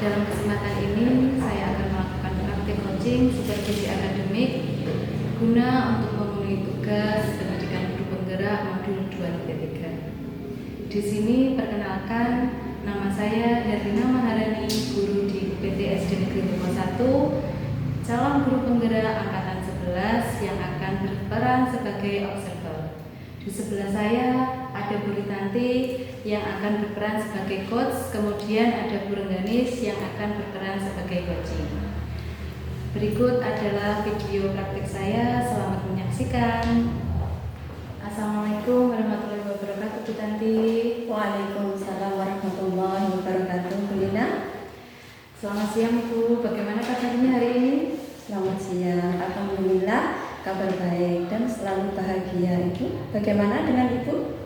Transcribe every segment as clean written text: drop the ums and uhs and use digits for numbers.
Dalam kesempatan ini, saya akan melakukan praktik coaching supervisi akademik guna untuk memenuhi tugas pendidikan guru penggerak modul 2.3. Di sini perkenalkan, nama saya Herlina Maharani, guru di UPT SD Negeri Topo 1, calon guru penggerak angkatan 11 yang akan berperan sebagai observer. Di sebelah saya ada Bu Ritanti yang akan berperan sebagai coach, kemudian ada Bu Rengganis yang akan berperan sebagai coaching. Berikut adalah video praktik saya, selamat menyaksikan. Assalamualaikum warahmatullahi wabarakatuh, Bu Tanti. Waalaikumsalam warahmatullahi wabarakatuh, Bu Lina. Selamat siang Bu, bagaimana kabarnya hari ini? Selamat siang, alhamdulillah kabar baik dan selalu bahagia. Ibu, bagaimana dengan Ibu?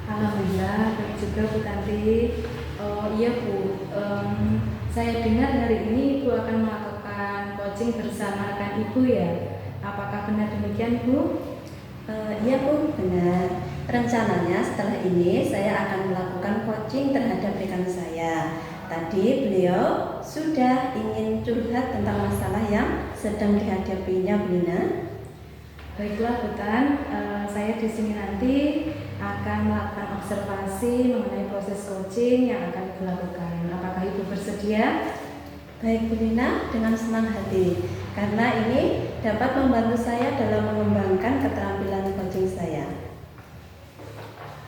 Alhamdulillah baik juga Bu Tanti. Iya Bu, saya dengar hari ini Ibu akan melakukan coaching bersama rekan Ibu ya. Apakah benar demikian Bu? Iya Bu, benar. Rencananya setelah ini saya akan melakukan coaching terhadap rekan saya. Tadi beliau sudah ingin curhat tentang masalah yang sedang dihadapinya, Bu Lina. Baiklah Bu Tan, saya di sini nanti akan melakukan observasi mengenai proses coaching yang akan dilakukan. Apakah Ibu bersedia? Baik Bu Lina, dengan senang hati, karena ini dapat membantu saya dalam mengembangkan keterampilan coaching saya.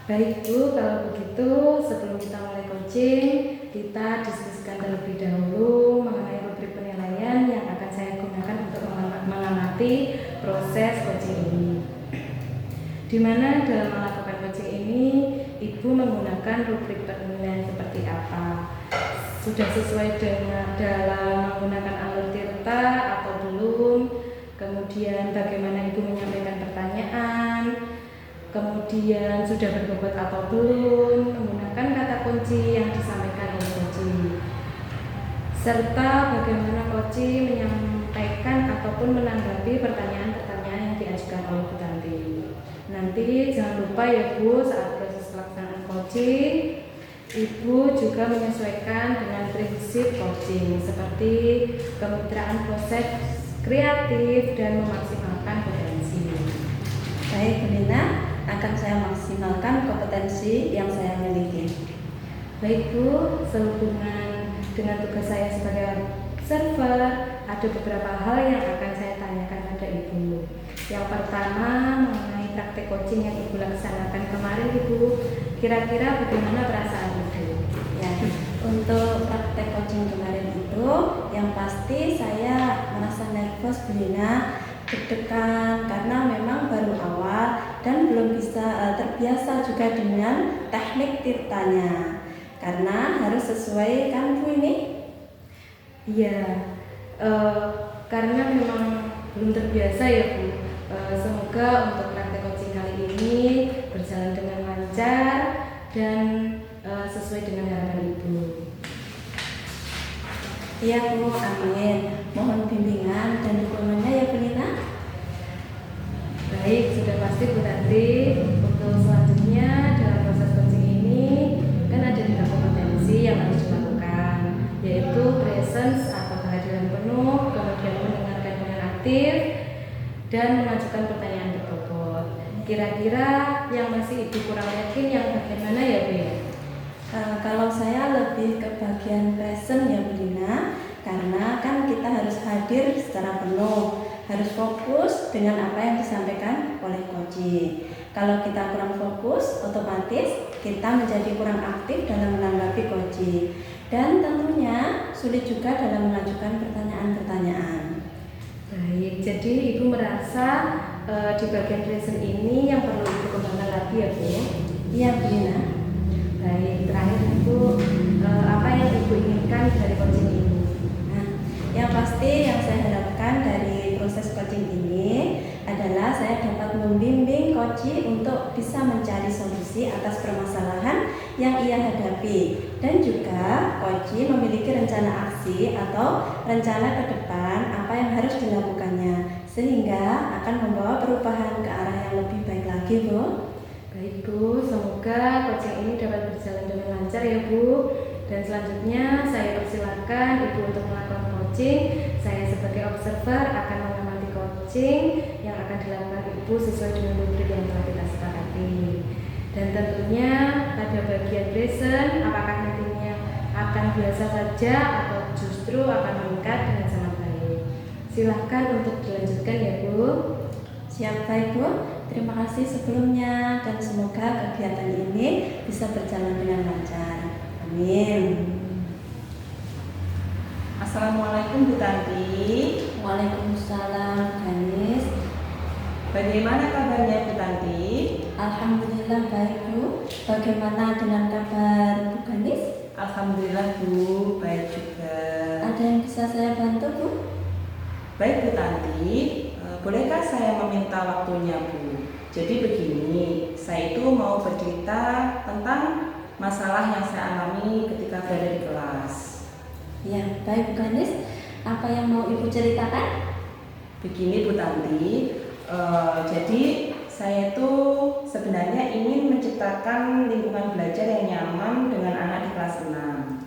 Baik Bu, kalau begitu sebelum kita mulai coaching, kita diskusikan terlebih dahulu mengenai rubrik penilaian yang akan saya gunakan untuk mengamati proses coaching ini. Di mana dalam melakukan coaching ini, Ibu menggunakan rubrik penilaian seperti apa? Sudah sesuai dengan dalam menggunakan alur tirta atau belum? Kemudian bagaimana Ibu menyampaikan pertanyaan? Kemudian sudah berbobot atau belum? Menggunakan kata kunci yang disampaikan oleh coach, serta bagaimana coach menyampaikan ataupun menanggapi pertanyaan-pertanyaan yang diajukan oleh Bu Tanti. Nanti jangan lupa ya Bu, saat proses pelaksanaan coaching, Ibu juga menyesuaikan dengan prinsip coaching seperti kemitraan proses kreatif dan memaksimalkan potensi. Baik Bu Lina, akan saya maksimalkan kompetensi yang saya miliki. Baik Bu, sehubungan dengan tugas saya sebagai observer, ada beberapa hal yang akan saya tanyakan pada Ibu. Yang pertama mengenai praktek coaching yang Ibu laksanakan kemarin Ibu, kira-kira bagaimana perasaan Ibu? Ya, untuk praktek coaching kemarin itu, yang pasti saya merasa nervous Bu Lina, deg-degan karena memang baru awal dan belum bisa terbiasa juga dengan teknik tirtanya, karena harus sesuai kan Bu ini? Iya, karena memang belum terbiasa ya Bu. Semoga untuk praktek coaching kali ini berjalan dengan lancar dan sesuai dengan harapan Ibu. Iya Bu, amin. Mohon bimbingan dan dukungannya ya Bu Lina. Baik, sudah pasti Bu Tanti. Untuk selanjutnya dalam proses coaching ini kan ada 5 kompetensi yang harus dilakukan, yaitu presence atau kehadiran penuh, kemudian mendengarkan dengan aktif, dan mengajukan pertanyaan berbobot. Kira-kira yang masih Ibu kurang yakin yang bagaimana ya Bu? Kalau saya lebih ke bagian present ya Bu Lina, karena kan kita harus hadir secara penuh, harus fokus dengan apa yang disampaikan oleh coach. Kalau kita kurang fokus, otomatis kita menjadi kurang aktif dalam menanggapi coach, dan tentunya sulit juga dalam mengajukan pertanyaan-pertanyaan. Baik, jadi Ibu merasa di bagian present ini yang perlu Ibu kembangkan lagi ya Bu? Iya Bu Lina. Baik, terakhir Ibu, apa yang Ibu inginkan dari coaching ini? Nah, yang pasti yang saya harapkan dari proses coaching ini adalah saya dapat membimbing coach untuk bisa mencari solusi atas permasalahan yang ia hadapi, dan juga coach memiliki rencana aksi atau rencana ke depan apa yang harus dilakukannya, sehingga akan membawa perubahan ke arah yang lebih baik lagi Bu. Baik Bu, semoga coaching ini dapat berjalan dengan lancar ya Bu. Dan selanjutnya saya persilakan Ibu untuk melakukan coaching. Saya sebagai observer akan mengamati coaching yang akan dilakukan Ibu sesuai dengan rubrik yang telah kita sepakati. Dan tentunya pada bagian present, apakah nantinya akan biasa saja atau justru akan meningkat dengan sangat baik. Silahkan untuk dilanjutkan ya Bu. Siap baik Bu, terima kasih sebelumnya dan semoga kegiatan ini bisa berjalan dengan lancar. Amin. Assalamualaikum Bu Tanti. Waalaikumsalam Ganis. Bagaimana kabarnya Bu Tanti? Alhamdulillah baik Bu. Bagaimana dengan kabar Bu Ganis? Alhamdulillah Bu, baik juga. Ada yang bisa saya bantu Bu? Baik Bu Tanti, bolehkah saya meminta waktunya Bu? Jadi begini, saya itu mau bercerita tentang masalah yang saya alami ketika berada di kelas. Ya, baik Bu Ganis. Apa yang mau Ibu ceritakan? Begini Bu Tanti, jadi saya itu sebenarnya ingin menciptakan lingkungan belajar yang nyaman dengan anak di kelas 6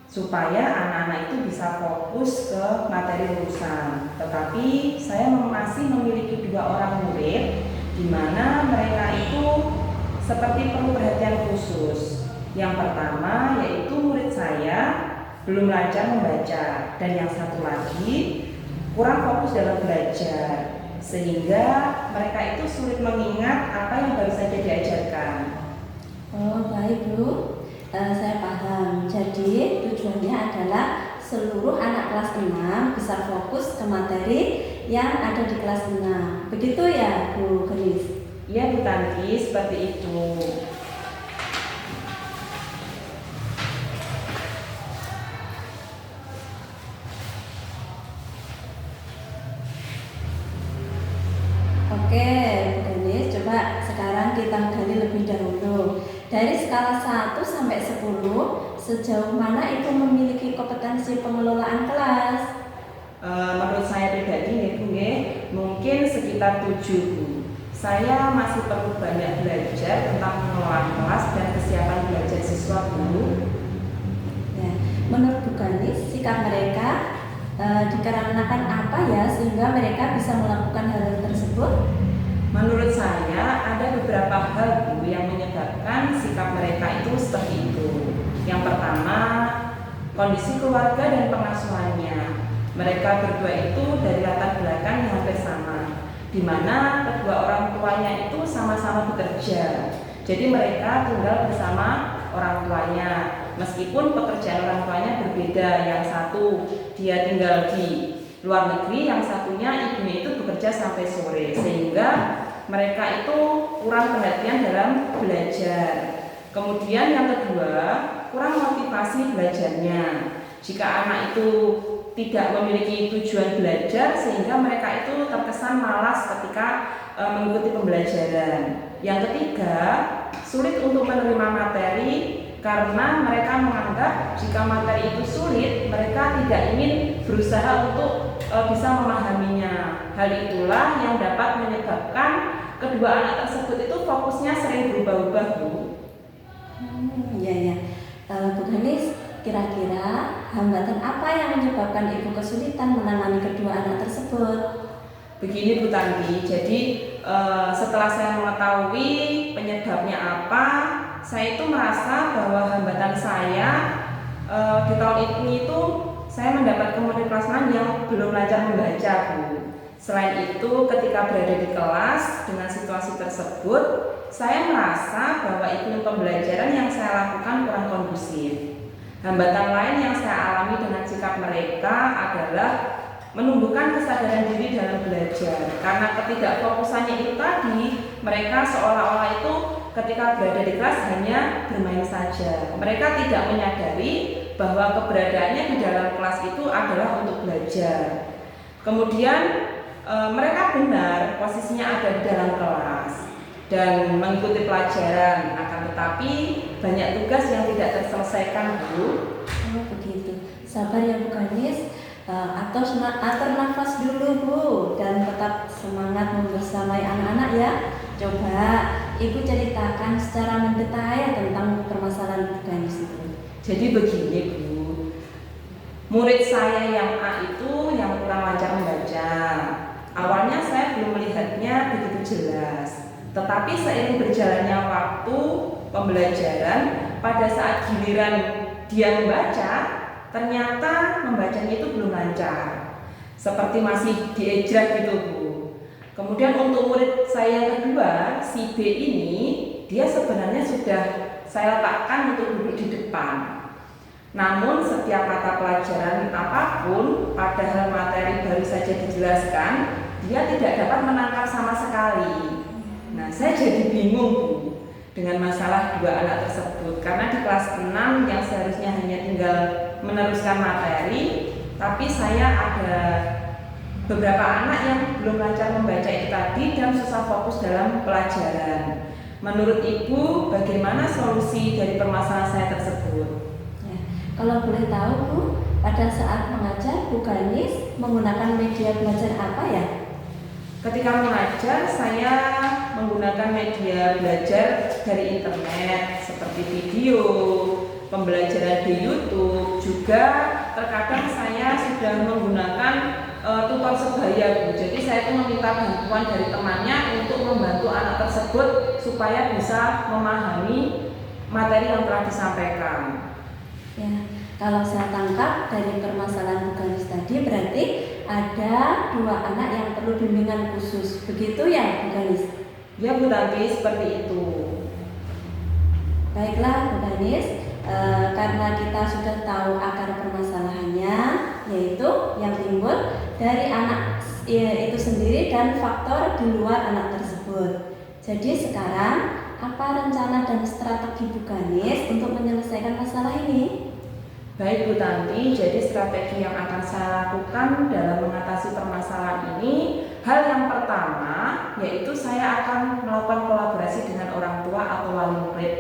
supaya anak-anak itu bisa fokus ke materi urusan. Tetapi saya masih memiliki 2 orang murid di mana mereka itu seperti perlu perhatian khusus. Yang pertama yaitu murid saya belum lancar membaca, dan yang satu lagi kurang fokus dalam belajar, sehingga mereka itu sulit mengingat apa yang baru saja diajarkan. Oh baik Bu, saya paham. Jadi tujuannya adalah seluruh anak kelas 6 bisa fokus ke materi yang ada di kelas 6. Begitu ya Bu Ganis? Iya Bu Tanti, seperti itu. Oke Bu Ganis, coba sekarang kita gali lebih dahulu. Dari skala 1 sampai 10, sejauh mana Ibu memiliki kompetensi pengelolaan kelas? Menurut saya pribadi nih Bu, mungkin sekitar 7 Bu. Saya masih perlu banyak belajar tentang pengelolaan kelas dan kesiapan belajar siswa Bu. Ya, menurut Bu Ganis, sikap mereka dikarenakan apa ya sehingga mereka bisa melakukan hal tersebut? Menurut saya ada beberapa hal Bu yang menyebabkan sikap mereka itu seperti itu. Yang pertama, kondisi keluarga dan pengasuhannya. Mereka berdua itu dari latar belakang yang hampir sama, di mana kedua orang tuanya itu sama-sama bekerja. Jadi mereka tinggal bersama orang tuanya, meskipun pekerjaan orang tuanya berbeda. Yang satu dia tinggal di luar negeri, yang satunya ibunya itu bekerja sampai sore, sehingga mereka itu kurang perhatian dalam belajar. Kemudian yang kedua, kurang motivasi belajarnya. Jika anak itu tidak memiliki tujuan belajar, sehingga mereka itu terkesan malas ketika mengikuti pembelajaran. Yang ketiga, sulit untuk menerima materi karena mereka menganggap jika materi itu sulit, mereka tidak ingin berusaha untuk bisa memahaminya. Hal itulah yang dapat menyebabkan kedua anak tersebut itu fokusnya sering berubah-ubah Bu. Ya. Bu Ganis, kira-kira hambatan apa yang menyebabkan Ibu kesulitan menangani kedua anak tersebut? Begini Bu Tanti, jadi setelah saya mengetahui penyebabnya apa, saya itu merasa bahwa hambatan saya di tahun ini itu saya mendapatkan murid kelas 6 yang belum lancar membaca Bu. Selain itu, ketika berada di kelas dengan situasi tersebut, saya merasa bahwa iklim pembelajaran yang saya lakukan kurang kondusif. Hambatan lain yang saya alami dengan sikap mereka adalah menumbuhkan kesadaran diri dalam belajar. Karena ketidakfokusannya itu tadi, mereka seolah-olah itu ketika berada di kelas hanya bermain saja. Mereka tidak menyadari bahwa keberadaannya di dalam kelas itu adalah untuk belajar. Kemudian mereka benar posisinya ada di dalam kelas dan mengikuti pelajaran, akan tetapi banyak tugas yang tidak terselesaikan Bu. Oh begitu, sabar ya Bu Ganis. Atur nafas dulu Bu dan tetap semangat membersamai anak-anak ya. Coba Ibu ceritakan secara mendetail tentang permasalahan Bu Ganis itu. Jadi begini Bu, murid saya yang A itu yang kurang lancar membaca. Awalnya saya belum melihatnya begitu jelas, tetapi seiring berjalannya waktu pembelajaran, pada saat giliran dia membaca, ternyata membacanya itu belum lancar, seperti masih diejak gitu Bu. Kemudian untuk murid saya yang kedua, si B ini, dia sebenarnya sudah saya letakkan untuk duduk di depan. Namun setiap mata pelajaran apapun, padahal materi baru saja dijelaskan, dia tidak dapat menangkap sama sekali. Nah, saya jadi bingung Bu dengan masalah dua anak tersebut, karena di kelas 6 yang seharusnya hanya tinggal meneruskan materi, tapi saya ada beberapa anak yang belum lancar membaca itu tadi dan susah fokus dalam pelajaran. Menurut Ibu, bagaimana solusi dari permasalahan saya tersebut? Kalau boleh tahu Bu, pada saat mengajar Bu Ganis menggunakan media belajar apa ya? Ketika mengajar, saya menggunakan media belajar dari internet seperti video, pembelajaran di YouTube, juga terkadang saya sudah menggunakan tutor sebaya Bu. Jadi saya itu meminta bantuan dari temannya untuk membantu anak tersebut supaya bisa memahami materi yang telah disampaikan. Ya, kalau saya tangkap dari permasalahan Bu Ganis tadi berarti ada dua anak yang perlu bimbingan khusus, begitu ya Bu Ganis? Ya Bu Tanti, seperti itu. Baiklah Bu Ganis, karena kita sudah tahu akar permasalahannya, yaitu yang timbul dari anak itu sendiri dan faktor di luar anak tersebut. Jadi sekarang apa rencana dan strategi Bu Ganis untuk menyelesaikan masalah ini? Baik Bu Tanti, jadi strategi yang akan saya lakukan dalam mengatasi permasalahan ini, hal yang pertama yaitu saya akan melakukan kolaborasi dengan orang tua atau wali murid.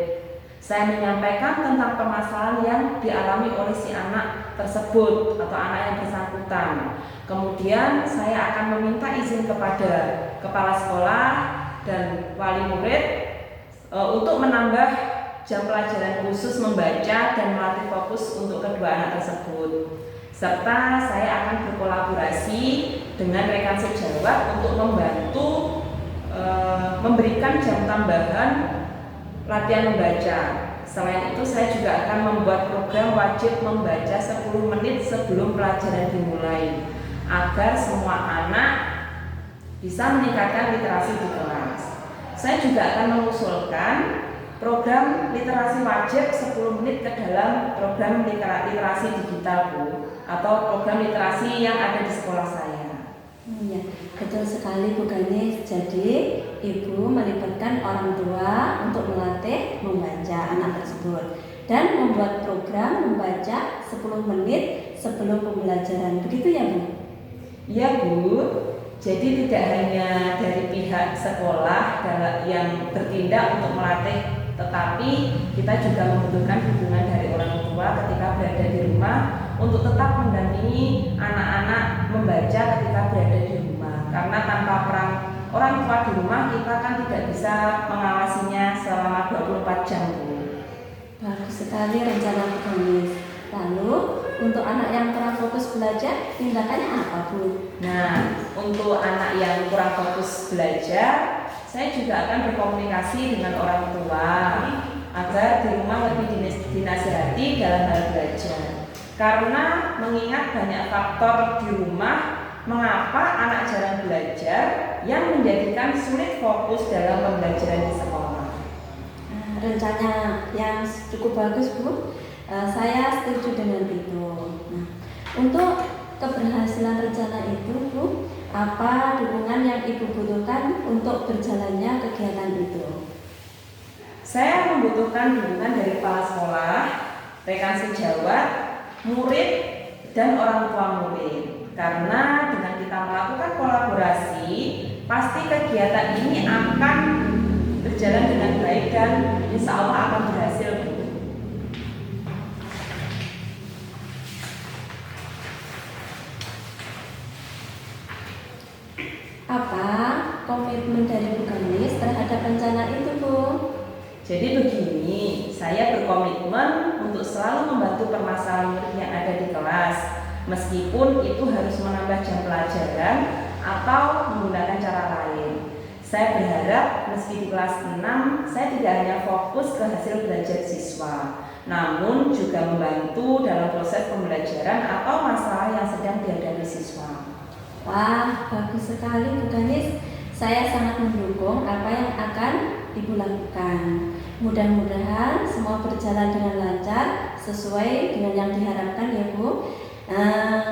Saya menyampaikan tentang permasalahan yang dialami oleh si anak tersebut atau anak yang bersangkutan. Kemudian saya akan meminta izin kepada kepala sekolah dan wali murid untuk menambah jam pelajaran khusus membaca dan melatih fokus untuk kedua anak tersebut. Serta saya akan berkolaborasi dengan rekan sejawat untuk membantu memberikan jam tambahan latihan membaca. Selain itu saya juga akan membuat program wajib membaca 10 menit sebelum pelajaran dimulai, agar semua anak bisa meningkatkan literasi di kelas. Saya juga akan mengusulkan program literasi wajib 10 menit ke dalam program literasi digital Bu, atau program literasi yang ada di sekolah saya. Ya, betul sekali Bu Ganis. Jadi Ibu melibatkan orang tua untuk melatih membaca anak tersebut dan membuat program membaca 10 menit sebelum pembelajaran. Begitu ya Bu? Iya Bu. Jadi tidak hanya dari pihak sekolah yang bertindak untuk melatih, tetapi kita juga membutuhkan dukungan dari orang tua ketika berada di rumah untuk tetap mendampingi anak-anak membaca ketika berada di rumah. Karena tanpa peran orang tua di rumah, kita kan tidak bisa mengawasinya selama 24 jam Bu. Bagus sekali rencana Bu Ganis. Lalu untuk anak yang kurang fokus belajar, tindakannya apa Bu? Nah, untuk anak yang kurang fokus belajar, saya juga akan berkomunikasi dengan orang tua agar di rumah lebih dinasihati dalam hal belajar. Karena mengingat banyak faktor di rumah mengapa anak jarang belajar yang menjadikan sulit fokus dalam pembelajaran di sekolah. Rencana yang cukup bagus Bu. Saya setuju dengan itu. Nah, untuk keberhasilan rencana itu Bu, apa dukungan yang Ibu butuhkan untuk berjalannya kegiatan itu? Saya membutuhkan dukungan dari kepala sekolah, rekan sejawat, murid, dan orang tua murid. Karena dengan kita melakukan kolaborasi, pasti kegiatan ini akan berjalan dengan baik dan insya Allah akan berhasil. Apa komitmen dari Bu Ganis terhadap rencana itu Bu? Jadi begini, saya berkomitmen untuk selalu membantu permasalahan murid yang ada di kelas, meskipun itu harus menambah jam pelajaran atau menggunakan cara lain. Saya berharap meski di kelas 6, saya tidak hanya fokus ke hasil belajar siswa, namun juga membantu dalam proses pembelajaran atau masalah yang sedang dihadapi siswa. Wah, bagus sekali Bu Ganis. Saya sangat mendukung apa yang akan Ibu lakukan. Mudah-mudahan semua berjalan dengan lancar sesuai dengan yang diharapkan ya Bu.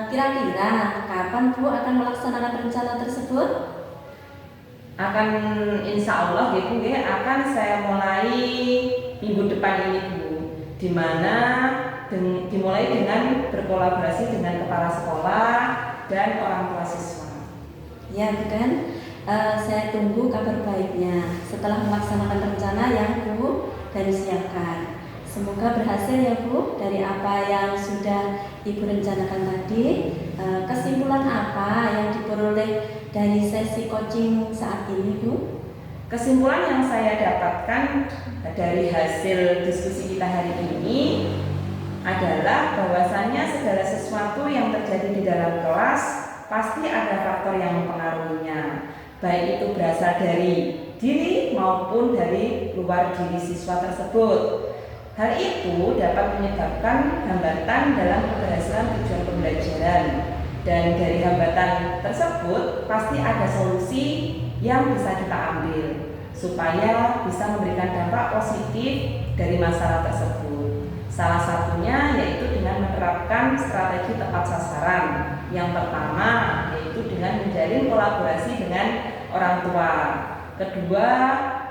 Kira-kira kapan Bu akan melaksanakan rencana tersebut? Akan insya Allah ya Bu, akan saya mulai minggu depan ini Bu, dimulai dengan berkolaborasi dengan kepala sekolah dan orang tua siswa. Ya Bu kan, saya tunggu kabar baiknya setelah melaksanakan rencana yang Bu Ganis siapkan. Semoga berhasil ya Bu dari apa yang sudah Ibu rencanakan tadi. Kesimpulan apa yang diperoleh dari sesi coaching saat ini Bu? Kesimpulan yang saya dapatkan dari hasil diskusi kita hari ini adalah bahwasannya segala sesuatu yang terjadi di dalam kelas pasti ada faktor yang mempengaruhinya, baik itu berasal dari diri maupun dari luar diri siswa tersebut. Hal itu dapat menyebabkan hambatan dalam keberhasilan tujuan pembelajaran, dan dari hambatan tersebut pasti ada solusi yang bisa kita ambil supaya bisa memberikan dampak positif dari masalah tersebut. Salah satunya yaitu dengan menerapkan strategi tepat sasaran. Yang pertama yaitu dengan menjalin kolaborasi dengan orang tua. Kedua,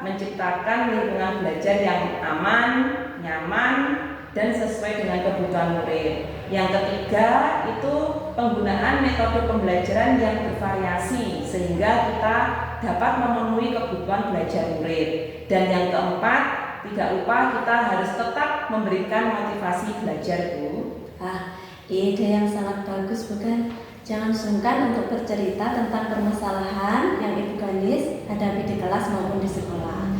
menciptakan lingkungan belajar yang aman, nyaman, dan sesuai dengan kebutuhan murid. Yang ketiga itu penggunaan metode pembelajaran yang bervariasi sehingga kita dapat memenuhi kebutuhan belajar murid. Dan yang keempat, tidak lupa kita harus tetap memberikan motivasi belajar Bu. Ide yang sangat bagus bukan? Jangan sungkan untuk bercerita tentang permasalahan yang Ibu Ganis hadapi di kelas maupun di sekolah.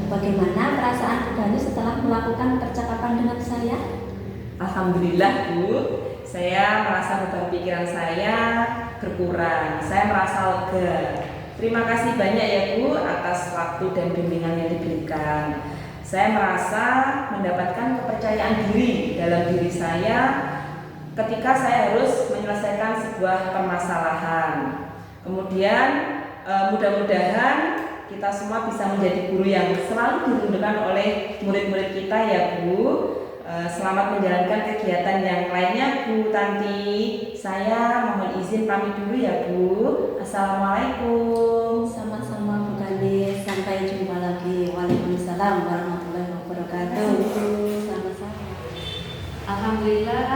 Bagaimana perasaan Bu Ganis setelah melakukan percakapan dengan saya? Alhamdulillah Bu, saya merasa beban pikiran saya berkurang. Saya merasa lega. Terima kasih banyak ya Bu atas waktu dan bimbingan yang diberikan. Saya merasa mendapatkan kepercayaan diri dalam diri saya ketika saya harus menyelesaikan sebuah permasalahan. Kemudian mudah-mudahan kita semua bisa menjadi guru yang selalu dirindukan oleh murid-murid kita ya Bu. Selamat menjalankan kegiatan yang lainnya Bu Tanti. Saya mohon izin pamit dulu ya Bu. Assalamualaikum. Sama-sama Bu Ganis. Sampai jumpa lagi. Waalaikumsalam warahmatullahi wabarakatuh. Sama-sama. Alhamdulillah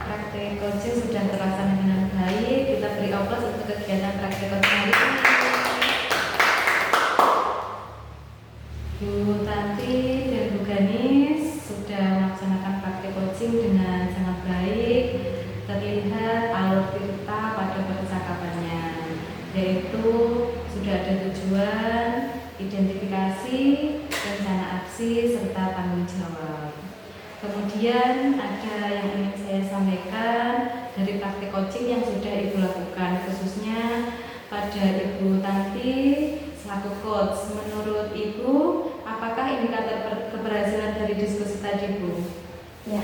praktek coaching sudah terlaksana dengan baik. Kita beri aplaus untuk kegiatan praktek coaching hari ini. Bu Tanti dan Bu Ganis sudah melaksanakan praktek coaching dengan sangat baik. Terlihat alur cerita pada percakapannya, yaitu sudah ada tujuan, identifikasi, rencana aksi, serta tanggung jawab. Kemudian ada yang ingin saya sampaikan dari praktik coaching yang sudah Ibu lakukan, khususnya pada Ibu Tanti selaku coach. Menurut Ibu, apakah indikator keberhasilan dari diskusi tadi Bu? Ya,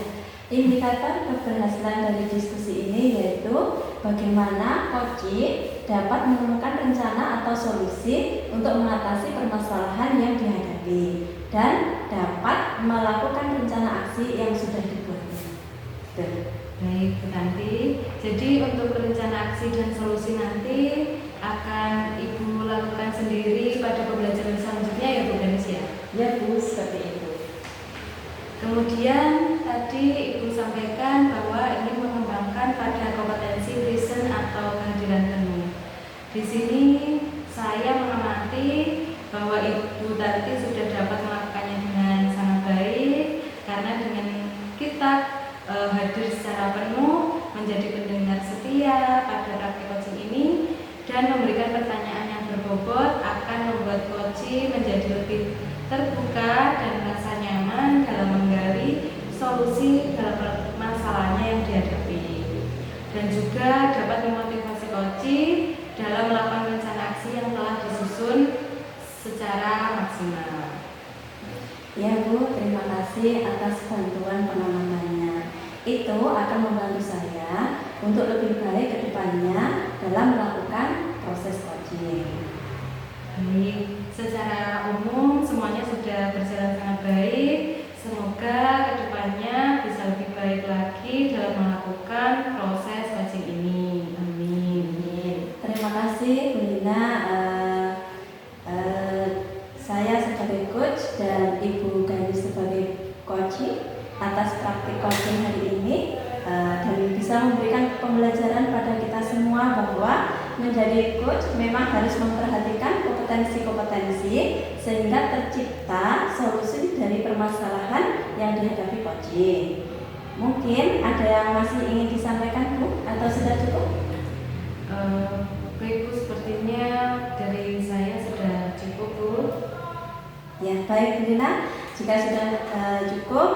indikator keberhasilan dari diskusi ini yaitu bagaimana coaching dapat menemukan rencana atau solusi untuk mengatasi permasalahan yang dihadapi dan dapat melakukan rencana aksi yang sudah dibuatnya. Baik Bu Tanti, jadi untuk rencana aksi dan solusi nanti akan Ibu lakukan sendiri pada pembelajaran selanjutnya ya Bu Ganis ya? Ya Bu, seperti itu. Kemudian tadi Ibu sampaikan bahwa ingin mengembangkan pada kompetensi present atau kehadiran penuh. Di sini saya mengamati bahwa Ibu Tanti sudah dapat melakukannya dengan sangat baik, karena dengan kita hadir secara penuh, menjadi pendengar setia pada praktik coaching ini dan memberikan pertanyaan yang berbobot akan membuat coaching menjadi lebih terbuka dan merasa nyaman dalam menggali solusi dalam masalahnya yang dihadapi, dan juga dapat memotivasi coach dalam melakukan rencana aksi yang telah disusun secara maksimal. Ya Bu, terima kasih atas bantuan pengalamannya. Itu akan membantu saya untuk lebih baik ke depannya dalam melakukan proses coaching. Baik, secara umum semuanya sudah berjalan sangat baik. Semoga kedepannya bisa lebih baik lagi dalam melakukan proses coaching ini. Amin. Terima kasih Bu Lina. Saya sebagai coach dan Ibu Gayu sebagai coach atas praktik coaching hari ini dan bisa memberikan pembelajaran pada kita semua bahwa menjadi coach memang harus memperhatikan kompetensi-kompetensi sehingga tercipta solusi dari permasalahan yang dihadapi coaching. Mungkin ada yang masih ingin disampaikan Bu atau sudah cukup? Baik Bu, sepertinya dari saya sudah cukup Bu. Ya baik Bu Lina, jika sudah cukup